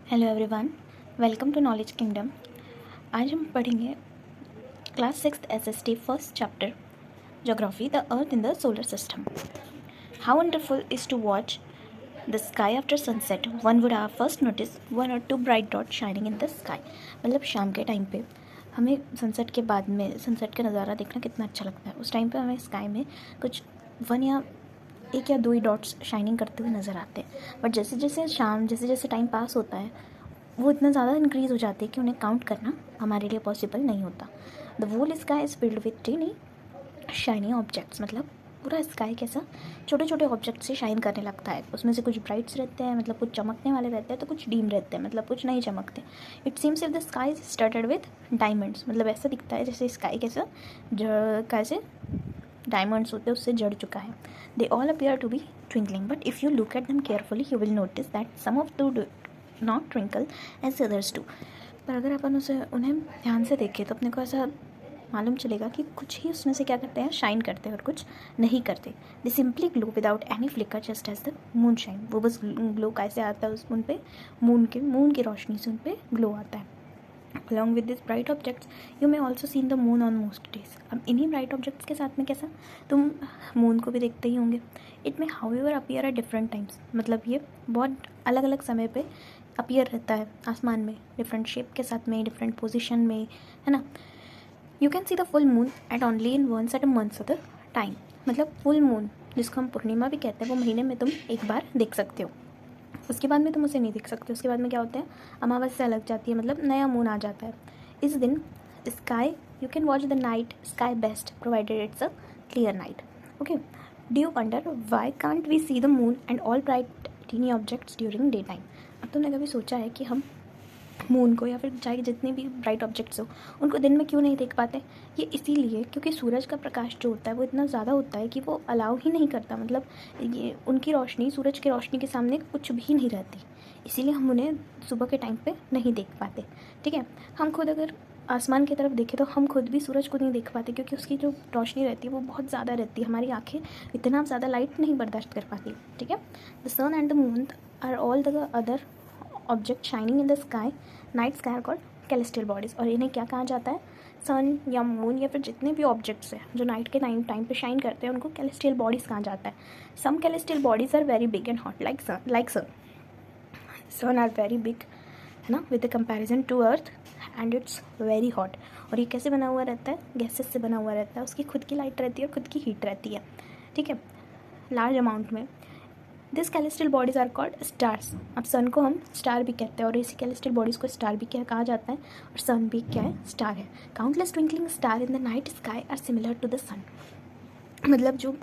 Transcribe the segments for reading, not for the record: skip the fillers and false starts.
Hello everyone, welcome to knowledge kingdom. आज हम पढ़ेंगे class 6 SST first chapter geography, the earth in the solar system. How wonderful is to watch the sky after sunset, one would have first notice one और two bright dot shining in the sky. मतलब शाम के time पे हमें sunset के बाद में sunset का नज़ारा देखना कितना अच्छा लगता है। उस टाइम पे हमें स्काई में कुछ वन या एक या दो ही डॉट्स शाइनिंग करते हुए नज़र आते हैं। बट जैसे जैसे टाइम पास होता है वो इतना ज़्यादा इंक्रीज़ हो जाती है कि उन्हें काउंट करना हमारे लिए पॉसिबल नहीं होता। The whole sky is filled with tiny shiny objects. मतलब पूरा स्काई कैसा छोटे छोटे ऑब्जेक्ट से शाइन करने लगता है। उसमें से कुछ ब्राइट्स रहते हैं, मतलब कुछ चमकने वाले रहते हैं, तो कुछ डीम रहते हैं, मतलब कुछ नहीं चमकते। It seems if the sky is started with diamonds. मतलब ऐसा दिखता है जैसे स्काई कैसे डायमंड्स होते हैं उससे जड़ चुका है। They all appear to be twinkling, but if you look at them carefully you will notice that some of the not twinkle as others do. पर अगर अपन उन्हें ध्यान से देखें तो अपने को ऐसा मालूम चलेगा कि कुछ ही उसमें से क्या करते हैं, शाइन करते हैं और कुछ नहीं करते। They simply glow without any flicker just as the moon shine. वो बस ग्लो कैसे आता है उन पे मून की रोशनी से उन पे ग्लो आता है। Along with these bright objects, you may also see the moon on most days. अब इन्हीं ब्राइट ऑब्जेक्ट्स के साथ में कैसा तुम मून को भी देखते ही होंगे। इट में however appear at different times. मतलब ये बहुत अलग अलग समय पे अपीयर रहता है आसमान में, डिफरेंट शेप के साथ में, डिफरेंट पोजिशन में, है ना। You can see the full moon at only in once at a month of the time. मतलब फुल मून जिसको हम पूर्णिमा भी कहते हैं, वो महीने में तुम एक बार देख सकते हो। उसके बाद में तुम उसे नहीं देख सकते। उसके बाद में क्या होता है, अमावस्या लग जाती है, मतलब नया मून आ जाता है। इस दिन sky you can watch the night sky best provided it's a clear night. Okay, do you wonder why can't we see the moon and all bright tiny objects during day time. अब तुमने कभी सोचा है कि हम moon को या फिर चाहे जितने भी ब्राइट ऑब्जेक्ट्स हो उनको दिन में क्यों नहीं देख पाते। ये इसीलिए क्योंकि सूरज का प्रकाश जो होता है वो इतना ज़्यादा होता है कि वो अलाउ ही नहीं करता। मतलब ये उनकी रोशनी सूरज की रोशनी के सामने कुछ भी नहीं रहती। इसीलिए हम उन्हें सुबह के टाइम पे नहीं देख पाते। ठीक है, हम खुद अगर आसमान की तरफ देखें तो हम खुद भी सूरज को नहीं देख पाते, क्योंकि उसकी जो रोशनी रहती है वो बहुत ज़्यादा रहती है। हमारी आँखें इतना ज़्यादा लाइट नहीं बर्दाश्त कर पाती। ठीक है, the sun and the moon are all the other object shining in the sky night sky are called celestial bodies. और इन्हें क्या कहा जाता है, सन या मून या फिर जितने भी ऑब्जेक्ट्स हैं जो नाइट के टाइम पे शाइन करते हैं उनको कैलेस्टियल बॉडीज़ कहा जाता है। Some celestial bodies are very big and hot like sun are very big, है ना, with the comparison to earth and it's very hot. और ये कैसे बना हुआ रहता है, गैसेस से बना हुआ रहता है। उसकी खुद की लाइट रहती है और खुद की हीट रहती है। ठीक है, लार्ज अमाउंट में। This celestial bodies are called stars. अब सन को हम स्टार भी कहते हैं और इसी कैलेस्टियल बॉडीज़ को स्टार भी क्या कहा जाता है, और सन भी क्या है, स्टार है। Countless twinkling star in the night sky are similar to the sun. मतलब जो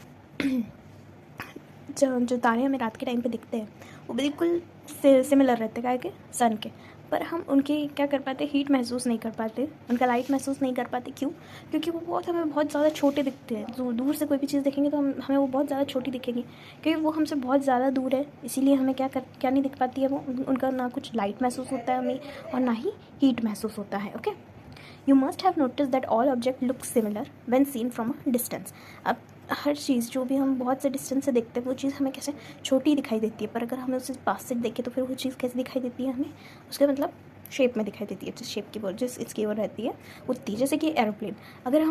तारे हमें रात के टाइम पे दिखते हैं वो बिल्कुल सिमिलर रहते हैं क्या के सन के। पर हम उनकी क्या कर पाते, हीट महसूस नहीं कर पाते, उनका लाइट महसूस नहीं कर पाते। क्यों? क्योंकि वो हमें बहुत ज़्यादा छोटे दिखते हैं। जो दूर से कोई भी चीज़ देखेंगे तो हमें वो बहुत ज़्यादा छोटी दिखेगी, क्योंकि वो हमसे बहुत ज़्यादा दूर है। इसीलिए हमें क्या नहीं दिख पाती है वो। उनका ना कुछ लाइट महसूस होता है हमें और ना ही हीट महसूस होता है। Okay, you must have notice that all object look similar when seen from a distance. अब हर चीज़ जो भी हम बहुत से डिस्टेंस से देखते हैं वो चीज़ हमें कैसे छोटी दिखाई देती है, पर अगर हमें उसे पास से देखें तो फिर वो चीज़ कैसे दिखाई देती है हमें, उसके मतलब शेप में दिखाई देती है। जिस शेप की वो जिस इसकी ओर रहती है उतनी, जैसे कि एरोप्लेन। अगर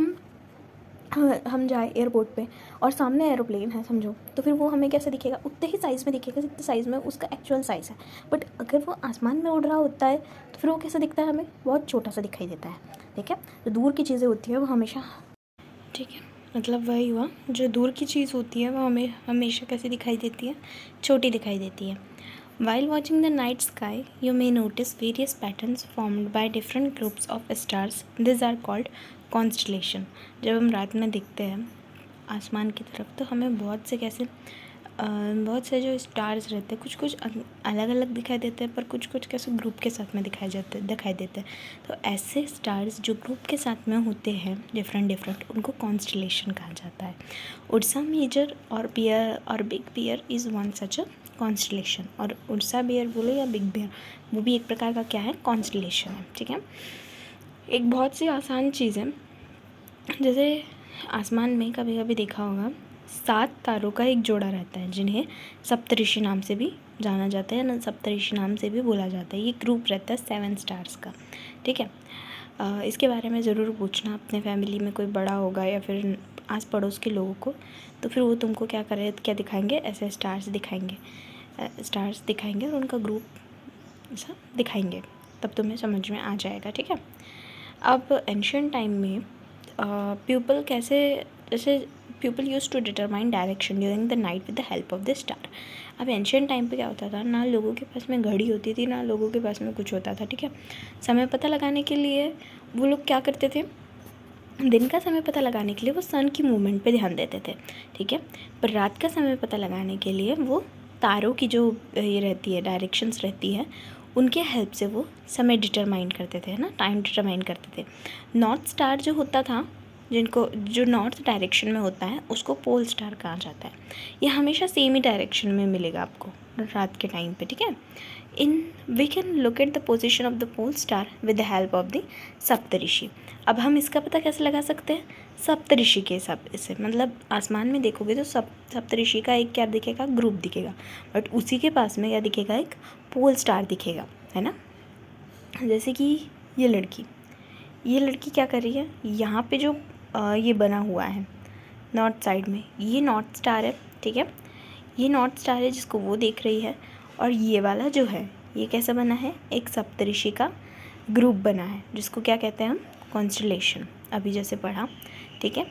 हम जाए एयरपोर्ट पे और सामने एरोप्लेन है समझो, तो फिर वो हमें कैसे दिखेगा, उतने ही साइज़ में दिखेगा जितने साइज़ में उसका एक्चुअल साइज़ है। बट अगर वो आसमान में उड़ रहा होता है तो फिर वो कैसा दिखता है, हमें बहुत छोटा सा दिखाई देता है। ठीक है, जो दूर की चीज़ें होती हैं वो हमेशा, ठीक है, मतलब वही हुआ, जो दूर की चीज़ होती है वो हमें हमेशा कैसी दिखाई देती है, छोटी दिखाई देती है। While watching the night sky, you may notice various patterns formed by different groups of stars. These are called constellation. जब हम रात में देखते हैं आसमान की तरफ तो हमें बहुत से जो स्टार्स रहते हैं कुछ कुछ अलग अलग दिखाई देते हैं, पर कुछ कुछ कैसे ग्रुप के साथ में दिखाई देते हैं। तो ऐसे स्टार्स जो ग्रुप के साथ में होते हैं डिफरेंट उनको कॉन्स्टलेशन कहा जाता है। उर्सा मेजर और बियर और big bear is one such a constellation. और उर्सा बियर बोले या बिग बियर, वो भी एक प्रकार का क्या है, कॉन्स्टलेशन है। ठीक है, एक बहुत सी आसान चीज़ है। जैसे आसमान में कभी कभी देखा होगा 7 तारों का एक जोड़ा रहता है, जिन्हें सप्तऋषि नाम से भी जाना जाता है, ना सप्तऋषि नाम से भी बोला जाता है। ये ग्रुप रहता है 7 स्टार्स का, ठीक है। इसके बारे में ज़रूर पूछना, अपने फैमिली में कोई बड़ा होगा या फिर आस पड़ोस के लोगों को, तो फिर वो तुमको क्या दिखाएंगे, ऐसे स्टार्स दिखाएंगे और उनका ग्रुप ऐसा दिखाएंगे, तब तुम्हें समझ में आ जाएगा, ठीक है। अब एंशियंट टाइम में people use to determine direction during the night with the help of the star. अब एंशियंट टाइम पे क्या होता था, ना लोगों के पास में घड़ी होती थी, ना लोगों के पास में कुछ होता था, ठीक है। समय पता लगाने के लिए वो लोग क्या करते थे, दिन का समय पता लगाने के लिए वो सन की मूवमेंट पे ध्यान देते थे, ठीक है। पर रात का समय पता लगाने के लिए वो तारों की जो ये रहती है, डायरेक्शंस रहती है, उनके हेल्प से वो समय डिटरमाइन करते थे, है ना, टाइम डिटरमाइन करते थे। नॉर्थ स्टार जो होता था, जो नॉर्थ डायरेक्शन में होता है, उसको पोल स्टार कहा जाता है। ये हमेशा सेम ही डायरेक्शन में मिलेगा आपको रात के टाइम पे, ठीक है। We can locate the position of the pole star with the help of the Saptarishi. अब हम इसका पता कैसे लगा सकते हैं, सप्तऋषि के हिसाब से, मतलब आसमान में देखोगे तो सप्तऋषि का एक क्या दिखेगा, ग्रुप दिखेगा, बट उसी के पास में क्या दिखेगा, एक पोल स्टार दिखेगा, है ना। जैसे कि ये लड़की क्या कर रही है, यहाँ पे जो ये बना हुआ है नॉर्थ साइड में, ये नॉर्थ स्टार है, ठीक है। ये नॉर्थ स्टार है जिसको वो देख रही है, और ये वाला जो है ये कैसा बना है, एक सप्तऋषि का ग्रुप बना है, जिसको क्या कहते हैं हम, कॉन्स्टलेशन, अभी जैसे पढ़ा, ठीक है।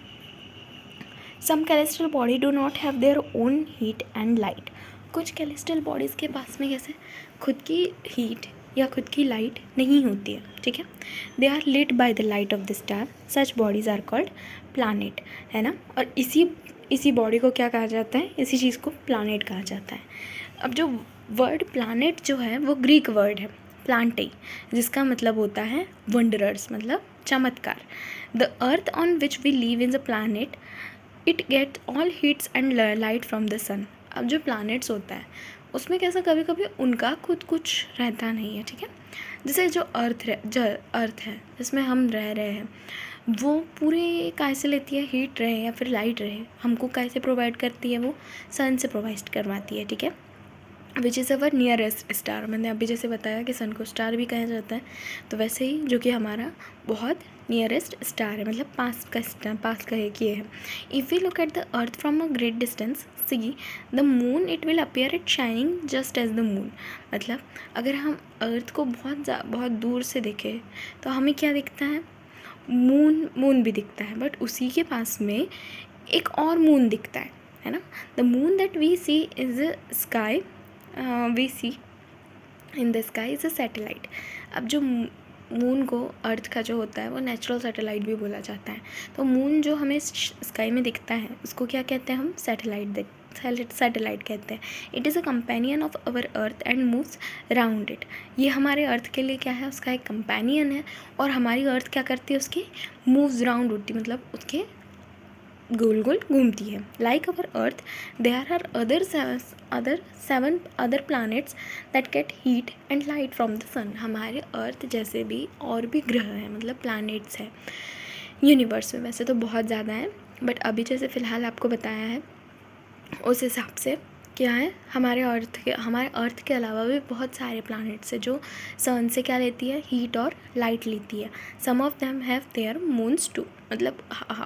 Some celestial body do not have their own heat and light. कुछ कैलेस्ट्रल बॉडीज़ के पास में कैसे खुद की हीट या खुद की लाइट नहीं होती है, ठीक है। They are lit by the light of the star, such bodies are called planet, है ना। और इसी बॉडी को क्या कहा जाता है, इसी चीज़ को प्लानिट कहा जाता है। अब जो वर्ड प्लानिट जो है वो ग्रीक वर्ड है प्लांटे, जिसका मतलब होता है वंडरर्स, मतलब चमत्कार। The earth on which we live in the planet, it get all heats and light from the sun. अब जो प्लानिट्स होता है उसमें कैसा कभी कभी उनका खुद कुछ रहता नहीं है, ठीक है। जैसे जो अर्थ है जिसमें हम रह रहे हैं, वो पूरे कैसे लेती है, हीट रहे या फिर लाइट रहे, हमको कैसे प्रोवाइड करती है, वो सन से प्रोवाइड करवाती है, ठीक है। Which is our nearest star, मैंने अभी जैसे बताया कि सन को स्टार भी कहा जाता है, तो वैसे ही जो कि हमारा बहुत नियरेस्ट स्टार है, मतलब पास का एक ये है। If we look at the earth from a great distance, see the moon, it will appear it shining just as the moon. मतलब अगर हम अर्थ को बहुत दूर से देखें तो हमें क्या दिखता है, मून भी दिखता है, बट उसी के पास में एक और मून दिखता है ना। The moon that we see is the sky, we see in the sky is a satellite. अब जो मून को अर्थ का जो होता है वो नेचुरल सैटेलाइट भी बोला जाता है। तो मून जो हमें स्काई में दिखता है उसको क्या कहते हैं हम, सैटेलाइट कहते हैं। It is a companion of our earth and moves around it. ये हमारे अर्थ के लिए क्या है, उसका एक कंपेनियन है, और हमारी अर्थ क्या करती है, उसकी मूव्स अराउंड होती है, मतलब उसके गोल गोल घूमती है। Like our earth, there are other 7 other planets that get heat and light from the sun. हमारे अर्थ जैसे भी और भी ग्रह हैं, मतलब प्लैनेट्स हैं यूनिवर्स में, वैसे तो बहुत ज़्यादा है, बट अभी जैसे फ़िलहाल आपको बताया है उस हिसाब से क्या है, हमारे अर्थ के अलावा भी बहुत सारे प्लैनेट्स हैं जो सन से क्या लेती है, हीट और लाइट लेती है। Some of them have their moons too, मतलब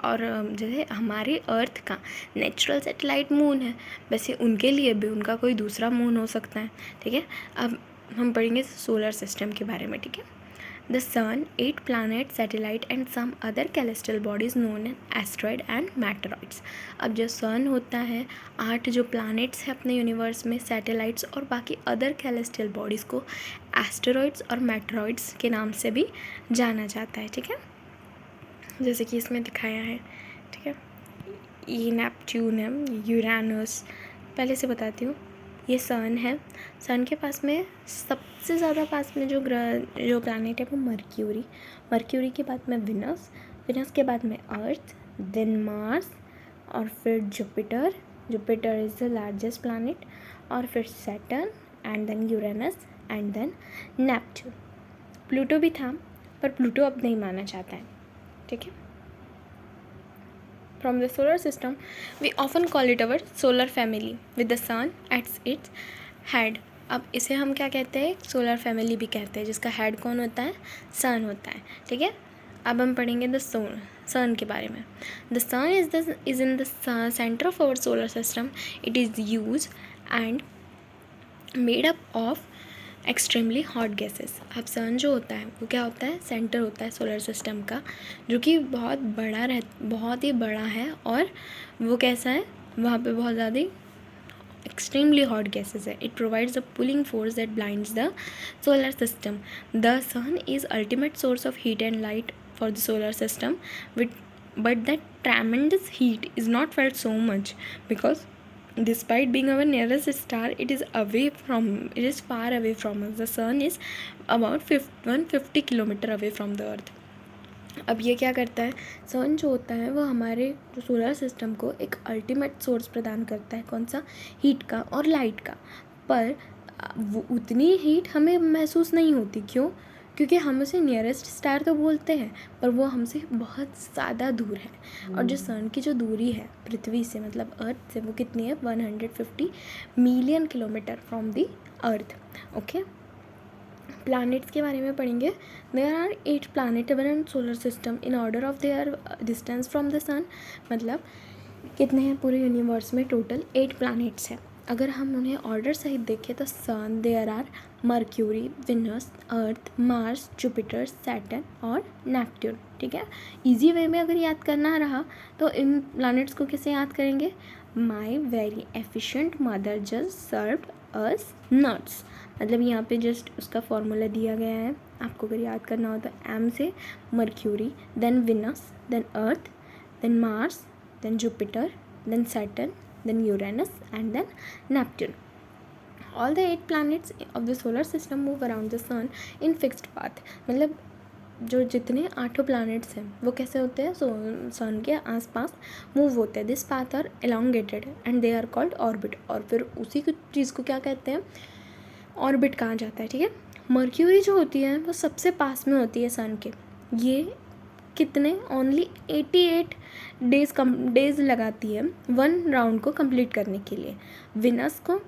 और जैसे हमारे अर्थ का नेचुरल सैटेलाइट मून है, वैसे उनके लिए भी उनका कोई दूसरा मून हो सकता है, ठीक है। अब हम पढ़ेंगे सोलर सिस्टम के बारे में, ठीक है। The Sun, 8 planets, satellite and some other celestial bodies known as asteroid and meteoroids। अब जो सन होता है, 8 जो प्लैनेट्स हैं अपने यूनिवर्स में, सैटेलाइट्स और बाकी अदर कैलेस्ट्रियल बॉडीज़ को एस्टेरॉइड्स और मेटेरॉइड्स के नाम से भी जाना जाता है, ठीक है, जैसे कि इसमें दिखाया है, ठीक है। ये नेपच्यून है, यूरेनस, पहले से बताती हूँ। ये सन है, सन के पास में सबसे ज़्यादा पास में जो प्लैनेट है वो मर्क्यूरी के बाद में विनस के बाद में अर्थ, देन मार्स, और फिर Jupiter is the largest planet, और फिर Saturn, and then Uranus, and then Neptune. Pluto भी था, पर प्लूटो अब नहीं माना जाता है, ठीक है। from the solar system, we often call it our solar family with the sun at its head. अब इसे हम क्या कहते हैं, सोलर फैमिली भी कहते हैं, जिसका हेड कौन होता है, सन होता है. ठीक है, अब हम पढ़ेंगे द सन के बारे में. The sun is in the centre of our solar system. It is huge and made up of extremely hot gases. अब सन जो होता है वो क्या होता है, सेंटर होता है सोलर सिस्टम का, जो कि बहुत ही बड़ा है. और वो कैसा है, वहाँ पे बहुत ज़्यादा extremely hot gases है. It provides a pulling force that blinds the solar system. The sun is ultimate source of heat and light for the solar system, but that tremendous heat is not felt so much because despite being our nearest star, it is far away from us. The sun is about 150 kilometer away from the earth. अब ये क्या करता है, सन जो होता है वो हमारे जो सोलर सिस्टम को एक अल्टीमेट सोर्स प्रदान करता है, कौन सा, हीट का और लाइट का. पर वो उतनी हीट हमें महसूस नहीं होती. क्यों? क्योंकि हम उसे नियरेस्ट स्टार तो बोलते हैं, पर वो हमसे बहुत ज़्यादा दूर है. और जो सन की जो दूरी है पृथ्वी से, मतलब अर्थ से, वो कितनी है, 150 million kilometre from the earth. Okay, planets के बारे में पढ़ेंगे. There are 8 planet in solar system in order of their distance from the sun. मतलब कितने हैं पूरे यूनिवर्स में, टोटल 8 प्लैनेट्स हैं. अगर हम उन्हें ऑर्डर सहित देखें तो sun, there are Mercury, Venus, Earth, Mars, Jupiter, Saturn और नेपट्यून. ठीक है, ईजी वे में अगर याद करना रहा तो इन प्लैनेट्स को कैसे याद करेंगे, my very efficient mother just served us nuts. मतलब यहाँ पे जस्ट उसका फॉर्मूला दिया गया है, आपको अगर याद करना हो तो एम से Mercury, then Venus, then earth, then Mars, then Jupiter, then Saturn, then Uranus and then Neptune. All the 8 planets of the solar system move around the sun in fixed path. मतलब जो जितने 8 planets हैं वो कैसे होते हैं, सन के आसपास मूव होते हैं. This path are elongated and they are called orbit. और फिर उसी चीज़ को क्या कहते हैं, ऑर्बिट कहा जाता है. ठीक है, मर्क्यूरी जो होती है वो सबसे पास में होती है सन के. ये कितने, ओनली 88 डेज़ लगाती है 1 राउंड को कंप्लीट करने के लिए. विनस को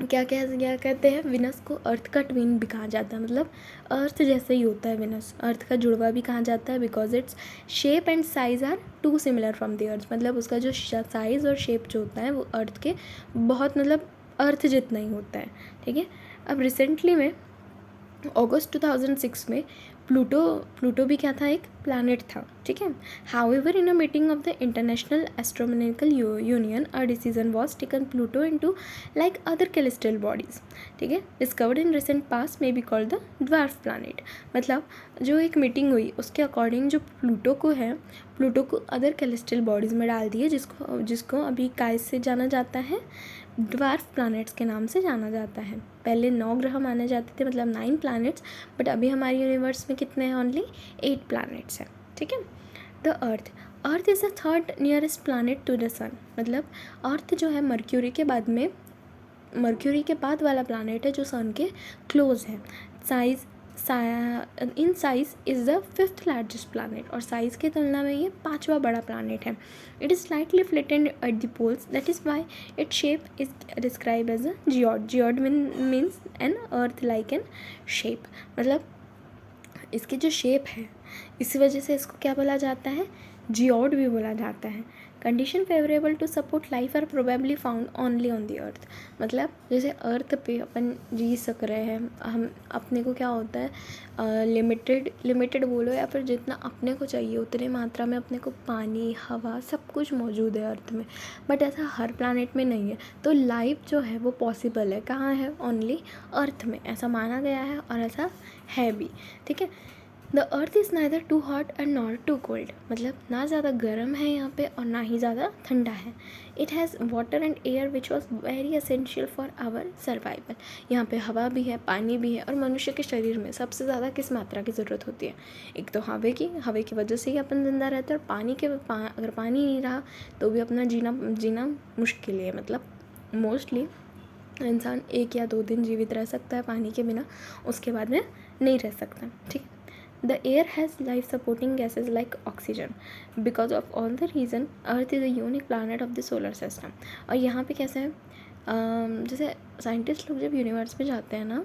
क्या कहते हैं, विनस को अर्थ का ट्विन भी कहा जाता है. मतलब अर्थ जैसे ही होता है विनस, अर्थ का जुड़वा भी कहा जाता है, because its shape and size are too similar from the earth. मतलब उसका जो साइज़ और शेप जो होता है वो अर्थ के बहुत, मतलब अर्थ जितना ही होता है. ठीक है, अब रिसेंटली में अगस्त 2006 में प्लूटो भी क्या था, एक प्लैनेट था. ठीक है, however in a meeting of the International Astronomical Union a decision was taken Pluto into like other celestial bodies. ठीक है, discovered in recent past may be called the dwarf planet. मतलब जो एक मीटिंग हुई उसके अकॉर्डिंग जो Pluto को other celestial bodies में डाल दिए, जिसको अभी काय से जाना जाता है, ड्वार्फ प्लैनेट्स के नाम से जाना जाता है. पहले 9 ग्रह माने जाते थे, मतलब 9 प्लैनेट्स, बट अभी हमारे यूनिवर्स में कितने हैं, ओनली 8 प्लैनेट्स हैं. ठीक है, the earth is the 3rd nearest planet to the sun. मतलब अर्थ जो है मर्क्यूरी के बाद वाला प्लैनेट है जो सन के क्लोज है. In size is the 5th largest planet. और साइज़ की तुलना में ये 5वां बड़ा प्लैनेट है. It is slightly flattened at the poles, that is why its shape is describe as a geoid. Geoid means an earth like an shape. मतलब इसकी जो शेप है इसी वजह से इसको क्या बोला जाता है, जियोड भी बोला जाता है. Condition favourable to support life are probably found only on the earth. मतलब जैसे अर्थ पे अपन जी सक रहे हैं, हम अपने को क्या होता है, लिमिटेड बोलो या फिर जितना अपने को चाहिए उतने मात्रा में अपने को पानी, हवा, सब कुछ मौजूद है अर्थ में. बट ऐसा हर प्लैनेट में नहीं है. तो लाइफ जो है वो पॉसिबल है, कहाँ है, ओनली अर्थ में, ऐसा माना गया है और ऐसा है भी. ठीक है, the earth is neither too hot and not too cold. मतलब ना ज़्यादा गर्म है यहाँ पे और ना ही ज़्यादा ठंडा है. It has water and air which was very essential for our survival. यहाँ पे हवा भी है, पानी भी है. और मनुष्य के शरीर में सबसे ज़्यादा किस मात्रा की ज़रूरत होती है, एक तो हवा की वजह से ही अपन जिंदा रहते हैं. और अगर पानी नहीं रहा तो भी अपना जीना मुश्किल है. मतलब मोस्टली इंसान 1 या 2 दिन जीवित रह सकता है पानी के बिना, उसके बाद में नहीं रह सकता. ठीक है, The air has life supporting gases like oxygen. Because of all the reason, Earth is a unique planet of the solar system. और यहाँ पे कैसे है, जैसे साइंटिस्ट लोग जब यूनिवर्स पे जाते हैं ना,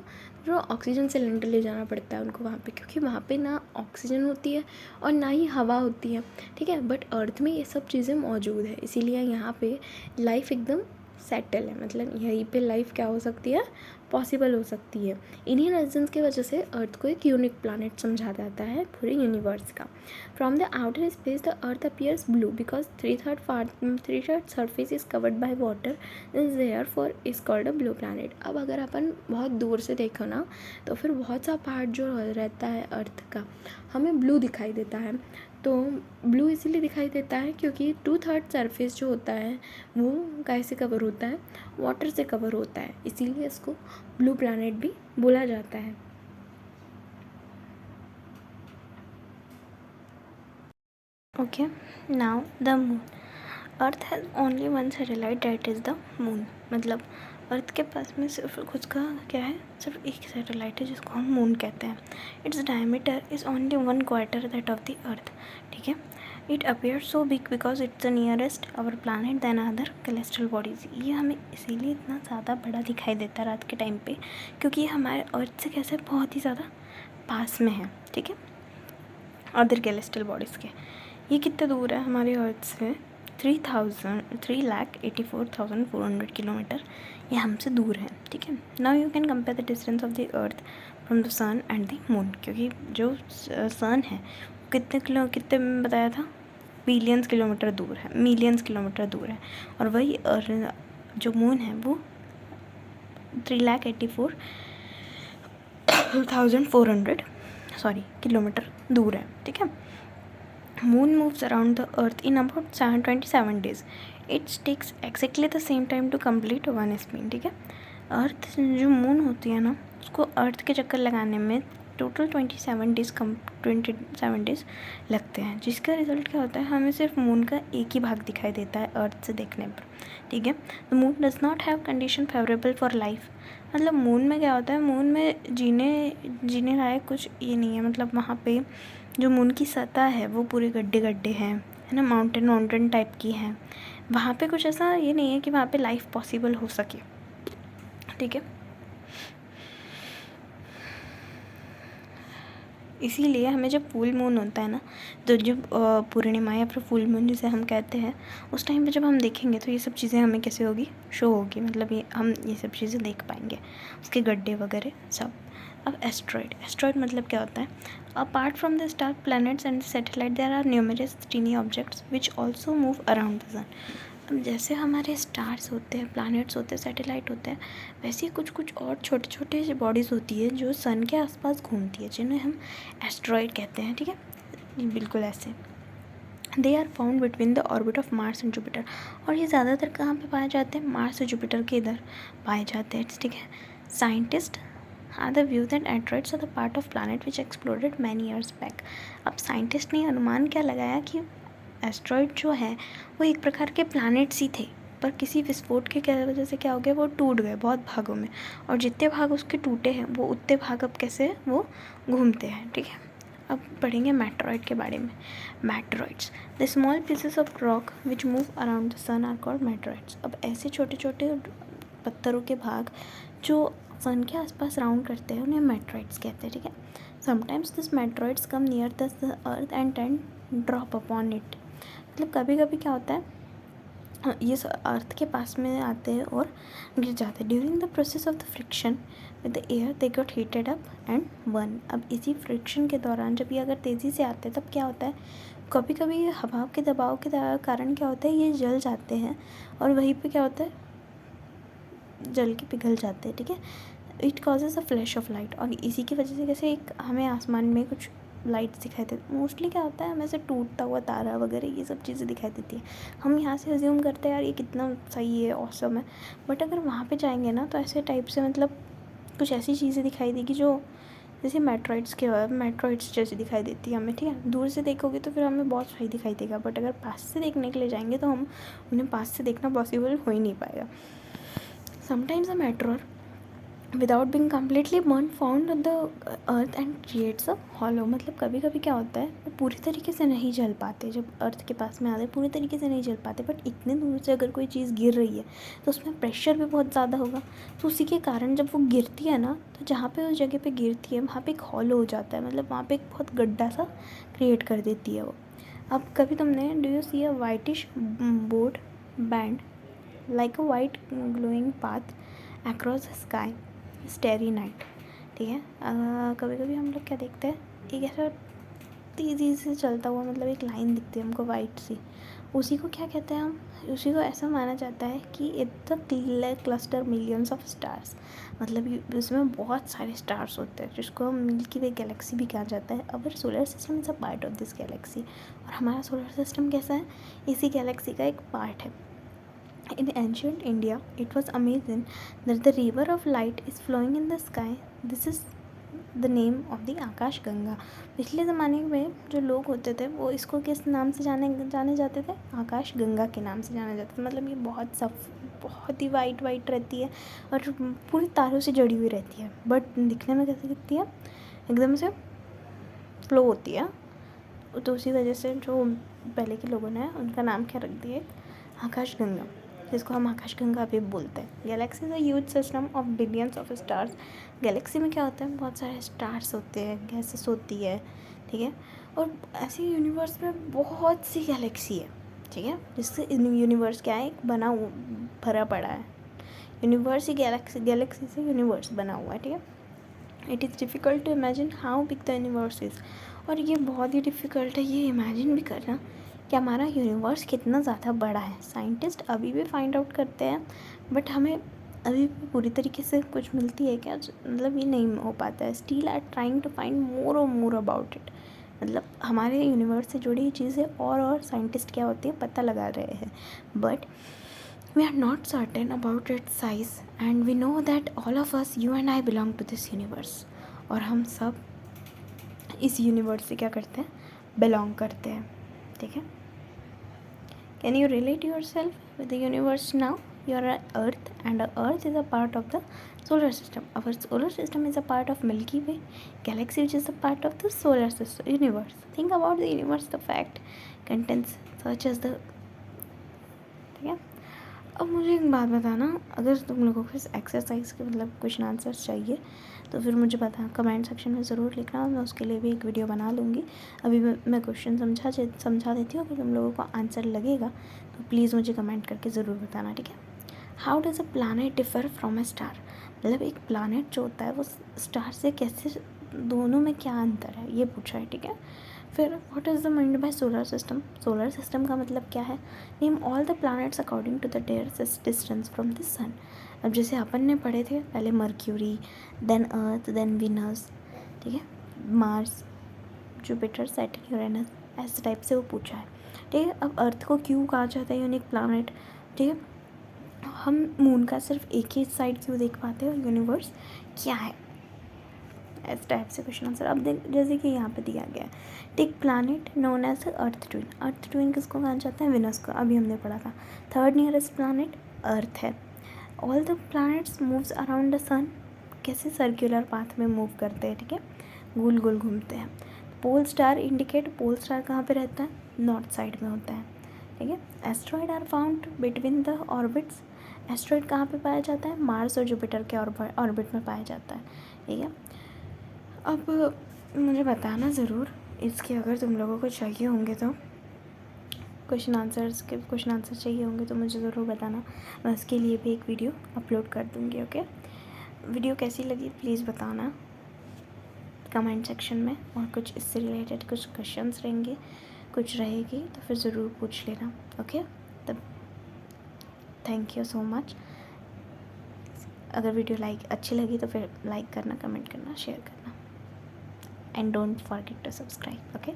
तो ऑक्सीजन सिलेंडर ले जाना पड़ता है उनको वहाँ पे, क्योंकि वहाँ पे ना ऑक्सीजन होती है और ना ही हवा होती है, ठीक है। बट अर्थ में ये सब चीज़ें मौजूद है, इसीलिए यहाँ पे लाइफ एकदम सेटल है, मतलब यहीं पे लाइफ क्या हो सकती है, पॉसिबल हो सकती है। इन्हीं रीजन्स की वजह से अर्थ को एक यूनिक प्लानट समझा जाता है पूरे यूनिवर्स का। From the outer space the earth appears blue because 3/3 surface is covered by water, is therefore is called a blue planet. अब अगर अपन बहुत दूर से देखो ना, तो फिर बहुत सा पार्ट जो रहता है अर्थ का हमें ब्लू दिखाई देता है। तो ब्लू इसीलिए दिखाई देता है क्योंकि 2/3 सरफेस जो होता है वो काय से कवर होता है, वाटर से कवर होता है, इसीलिए इसको ब्लू प्लैनेट भी बोला जाता है। Okay, now the moon. Earth has only one satellite that is the moon. मतलब अर्थ के पास में सिर्फ खुद का क्या है, सिर्फ एक सैटेलाइट है जिसको हम मून कहते हैं। Its diameter is only 1/4 that of the earth, ठीक है। It appear so big because it's the nearest our planet than other celestial bodies. ये हमें इसीलिए इतना ज़्यादा बड़ा दिखाई देता है रात के टाइम पे, क्योंकि ये हमारे अर्थ से कैसे बहुत ही ज़्यादा पास में है, ठीक है, अदर कैलेस्ट्रल बॉडीज़ के। ये कितने दूर है हमारे अर्थ से, 3,84,400 किलोमीटर ये हमसे दूर है, ठीक है। Now you can compare the distance of the earth from the sun and the moon, क्योंकि जो सन है कितने में बताया था, बिलियंस किलोमीटर दूर है, मिलियंस किलोमीटर दूर है, और वही जो मून है वो 3,84,400 किलोमीटर दूर है, ठीक है। Moon moves around the earth in about 727 days. It takes exactly the same time to complete one spin, ठीक है। अर्थ जो मून होती है ना, उसको अर्थ के चक्कर लगाने में टोटल 27 डेज लगते हैं, जिसका रिजल्ट क्या होता है, हमें सिर्फ मून का एक ही भाग दिखाई देता है अर्थ से देखने पर, ठीक है। The moon does not have condition favourable for life. मतलब मून में क्या होता है, मून में जीने लायक कुछ ये नहीं है, मतलब वहाँ पे जो मून की सतह है वो पूरे गड्ढे हैं, है ना, माउंटेन टाइप की है। वहाँ पे कुछ ऐसा ये नहीं है कि वहाँ पे लाइफ पॉसिबल हो सके, ठीक है। इसीलिए हमें जब फुल मून होता है ना, तो जब पूर्णिमा या फिर फुल मून जिसे हम कहते हैं, उस टाइम पे जब हम देखेंगे तो ये सब चीज़ें हमें कैसे होगी, शो होगी, मतलब ये हम ये सब चीज़ें देख पाएंगे, उसके गड्ढे वगैरह सब। अब एस्ट्रॉयड मतलब क्या होता है, apart from the star planets and satellite there are numerous tiny objects which also move around the sun. अब जैसे हमारे स्टार्स होते हैं, प्लैनेट्स होते हैं, सैटेलाइट होते हैं, वैसे ही कुछ और छोटे छोटे बॉडीज़ होती है जो सन के आसपास घूमती है, जिन्हें हम एस्ट्रॉयड कहते हैं, ठीक है, बिल्कुल ऐसे। They are found between the orbit of Mars and Jupiter. और ये ज़्यादातर कहाँ पे पाए जाते हैं, मार्स और जुपिटर के इधर पाए जाते हैं, ठीक है। Scientist are the view that asteroids are the part of planet which exploded many years back. अब साइंटिस्ट ने अनुमान क्या लगाया कि एस्ट्रॉइड जो है वो एक प्रकार के प्लैनेट्स ही थे, पर किसी विस्फोट के क्या वजह से क्या हो गया, वो टूट गए बहुत भागों में, और जितने भाग उसके टूटे हैं वो उतने भाग अब कैसे वो घूमते हैं, ठीक है। अब पढ़ेंगे मेटरॉइड के बारे में। Meteoroids, the small pieces of rock which move around the sun are called meteoroids. अब ऐसे छोटे छोटे पत्थरों के भाग जो सन के आसपास राउंड करते हैं उन्हें मेटरॉइड्स कहते हैं, ठीक है। Sometimes this meteoroids come near the earth and then drop upon it. मतलब कभी कभी क्या होता है, ये अर्थ के पास में आते हैं और गिर जाते हैं। During the process of the friction with the air they got heated up and burn. अब इसी फ्रिक्शन के दौरान जब ये अगर तेज़ी से आते हैं तब क्या होता है, कभी कभी हवा के दबाव के कारण क्या होता है, ये जल जाते हैं और वहीं पे क्या होता है, जल के पिघल जाते हैं, ठीक है। It causes a flash of light. और इसी की वजह से कैसे एक हमें आसमान में कुछ लाइट्स दिखाई देती, मोस्टली क्या होता है, हमें से टूटता हुआ तारा वगैरह ये सब चीज़ें दिखाई देती है। हम यहाँ से अज्यूम करते हैं यार ये कितना सही है, ऑसम है, बट अगर वहाँ पे जाएंगे ना तो ऐसे टाइप से मतलब कुछ ऐसी चीज़ें दिखाई देगी जो जैसे मेट्रॉइड्स जैसी दिखाई देती है हमें, ठीक है। दूर से देखोगे तो फिर हमें बहुत सही दिखाई देगा, बट अगर पास से देखने के लिए जाएंगे तो हम उन्हें पास से देखना पॉसिबल हो ही नहीं पाएगा। Sometimes a meteor without being completely burn found the earth and creates a hollow. मतलब कभी कभी क्या होता है, वो पूरी तरीके से नहीं जल पाते, जब अर्थ के पास में आते पूरी तरीके से नहीं जल पाते, बट इतने दूर से अगर कोई चीज़ गिर रही है तो उसमें प्रेशर भी बहुत ज़्यादा होगा, तो उसी के कारण जब वो गिरती है ना, तो जहाँ पे उस जगह पे गिरती है वहाँ पे एक हॉलो हो जाता है, मतलब वहाँ पे एक बहुत गड्ढा सा क्रिएट कर देती है वो। अब कभी तुमने do you see a whitish broad band like a white glowing path across the sky starry night, ठीक है। कभी कभी हम लोग क्या देखते हैं, एक ऐसा तेज़ी से चलता हुआ, मतलब एक लाइन दिखती है हमको वाइट सी, उसी को क्या कहते हैं हम, उसी को ऐसा माना जाता है कि it's the cluster millions of stars, मतलब उसमें बहुत सारे स्टार्स होते हैं, जिसको हम मिल्की वे गैलेक्सी भी कहा जाता है। Our solar system is a part of this Galaxy, और हमारा सोलर सिस्टम कैसा है, इसी गैलेक्सी का एक पार्ट है। In ancient India, it was amazing that the river of light is flowing in the sky. This is the name of the आकाश गंगा। पिछले ज़माने में जो लोग होते थे वो इसको किस नाम से जाने जाते थे, आकाश गंगा के नाम से जाने जाते थे। मतलब ये बहुत ही वाइट वाइट रहती है और पूरी तारों से जड़ी हुई रहती है, बट दिखने में कैसे दिखती है, एकदम से फ्लो होती है। तो उसी वजह से जो पहले के लोगों ने उनका नाम क्या रख दिया, आकाश गंगा, जिसको हम आकाश गंगा भी बोलते हैं। Galaxy is a huge system of billions of stars. Galaxy में क्या होता है, बहुत सारे स्टार्स होते हैं, गैसेस होती है, ठीक है। और ऐसे यूनिवर्स में बहुत सी गैलेक्सी है, ठीक है, जिससे यूनिवर्स क्या है, एक भरा पड़ा है। यूनिवर्स ही गैलेक्सी से यूनिवर्स बना हुआ है, ठीक है। It is difficult to imagine how big the universe is, और ये बहुत ही डिफ़िकल्ट है ये इमेजिन भी करना कि हमारा यूनिवर्स कितना ज़्यादा बड़ा है। साइंटिस्ट अभी भी फाइंड आउट करते हैं, बट हमें अभी भी पूरी तरीके से कुछ मिलती है क्या, मतलब ये नहीं हो पाता है। Still are trying to find more और मोर अबाउट इट, मतलब हमारे यूनिवर्स से जुड़ी चीज़ें और साइंटिस्ट क्या होती है पता लगा रहे हैं, but we are not certain about its size and we know that all of us, you and I, belong to this universe, और हम सब इस यूनिवर्स से क्या करते हैं, बिलोंग करते हैं, ठीक है। Can you relate yourself with the universe now, you are earth and earth is a part of the solar system. Our solar system is a part of Milky Way galaxy, which is a part of the solar system universe. Think about the universe, the fact contains such as the, ठीक है। अब मुझे एक बात बताना, अगर तुम लोगों को इस एक्सरसाइज के मतलब क्वेश्चन आंसर्स चाहिए तो फिर मुझे कमेंट सेक्शन में ज़रूर लिखना, और मैं उसके लिए भी एक वीडियो बना लूँगी। अभी मैं क्वेश्चन समझा देती हूँ, अगर तुम लोगों को आंसर लगेगा तो प्लीज़ मुझे कमेंट करके ज़रूर बताना, ठीक है। How does a planet differ from a star, मतलब एक प्लानट जो होता है वो स्टार से कैसे, दोनों में क्या अंतर है, ये पूछा है, ठीक है। फिर what is the meant by solar system, solar system का मतलब क्या है। Name all the planets according to the their distance from the sun. अब जैसे अपन ने पढ़े थे पहले मर्क्यूरी, देन अर्थ, देन विनस, ठीक है, मार्स, जुपिटर, सैटर्न, यूरेनस, ऐसे टाइप से वो पूछा है, ठीक है। अब अर्थ को क्यों कहा जाता है यूनिक प्लानट, ठीक है। हम मून का सिर्फ एक ही साइड क्यों देख पाते हैं, और यूनिवर्स क्या है, इस टाइप से क्वेश्चन आंसर। अब देख जैसे कि यहाँ पे दिया गया है, take planet known as earth twin. Earth twin किसको कहा जाता है, विनस को, अभी हमने पढ़ा था। थर्ड नियरेस्ट प्लानट अर्थ है। All the planets moves around the sun, कैसे, सर्कुलर पाथ में मूव करते हैं, ठीक है, गोल गोल घूमते हैं। Pole star indicate, pole star कहाँ पे रहता है, नॉर्थ साइड में होता है, ठीक है। Asteroid are found between the orbits, asteroid कहाँ पे पाया जाता है, मार्स और जुपिटर के ऑर्बिट में पाया जाता है, ठीक है। अब मुझे बताना ज़रूर इसके, अगर तुम लोगों को चाहिए होंगे तो क्वेश्चन आंसर चाहिए होंगे तो मुझे ज़रूर बताना, मैं उसके लिए भी एक वीडियो अपलोड कर दूँगी, ओके। वीडियो कैसी लगी प्लीज़ बताना कमेंट सेक्शन में, और कुछ इससे रिलेटेड कुछ क्वेश्चंस रहेंगे, कुछ रहेगी तो फिर ज़रूर पूछ लेना, ओके। तब थैंक यू सो मच। अगर वीडियो अच्छी लगी तो फिर लाइक करना, कमेंट करना, शेयर करना, and don't forget to subscribe, okay.